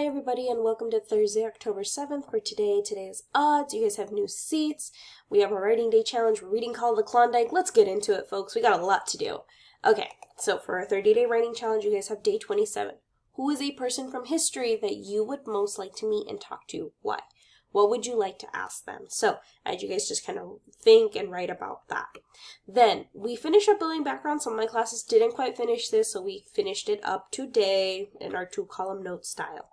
Hi everybody and welcome to Thursday, October 7th for today. Today is odds. You guys have new seats. We have a writing day challenge. We're reading Call of the Klondike. Let's get into it, folks. We got a lot to do. Okay, so for our 30-day writing challenge, you guys have day 27. Who is a person from history that you would most like to meet and talk to? Why? What would you like to ask them? So, as you guys just kind of think and write about that. Then, we finished up building background. Some of my classes didn't quite finish this, so we finished it up today in our 2-column note style.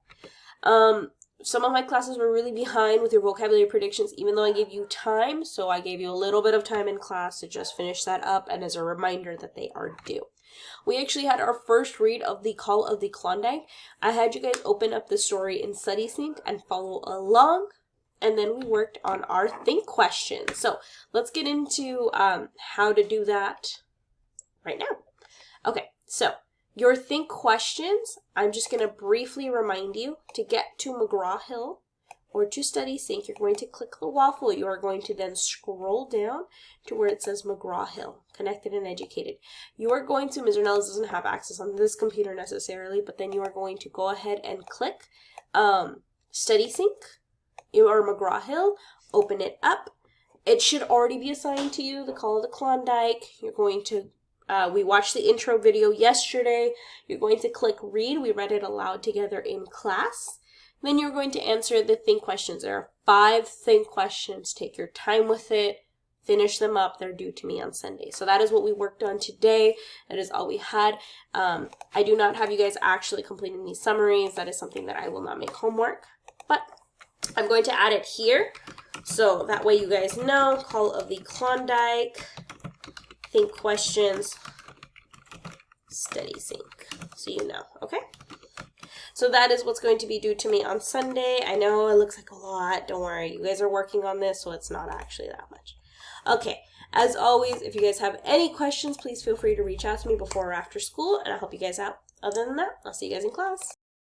Some of my classes were really behind with your vocabulary predictions, even though I gave you time, so I gave you a little bit of time in class to just finish that up, and as a reminder that they are due. We actually had our first read of the Call of the Klondike. I had you guys open up the story in StudySync and follow along. And then we worked on our think questions. So let's get into how to do that right now. Okay, so your think questions, I'm just going to briefly remind you to get to McGraw-Hill or to StudySync. You're going to click the waffle. You are going to then scroll down to where it says McGraw-Hill, Connected and Educated. You are going to, Ms. Ornelas doesn't have access on this computer necessarily, but then you are going to go ahead and click StudySync. Or McGraw-Hill, open it up. It should already be assigned to you, the Call of the Klondike. You're going to, we watched the intro video yesterday. You're going to click read. We read it aloud together in class. Then you're going to answer the think questions. There are 5 think questions. Take your time with it. Finish them up. They're due to me on Sunday. So that is what we worked on today. That is all we had. I do not have you guys actually completing these summaries. That is something that I will not make homework. But I'm going to add it here, so that way you guys know. Call of the Klondike, think questions, StudySync, so you know, okay? So that is what's going to be due to me on Sunday. I know it looks like a lot. Don't worry, you guys are working on this, so it's not actually that much. Okay, as always, if you guys have any questions, please feel free to reach out to me before or after school, and I'll help you guys out. Other than that, I'll see you guys in class.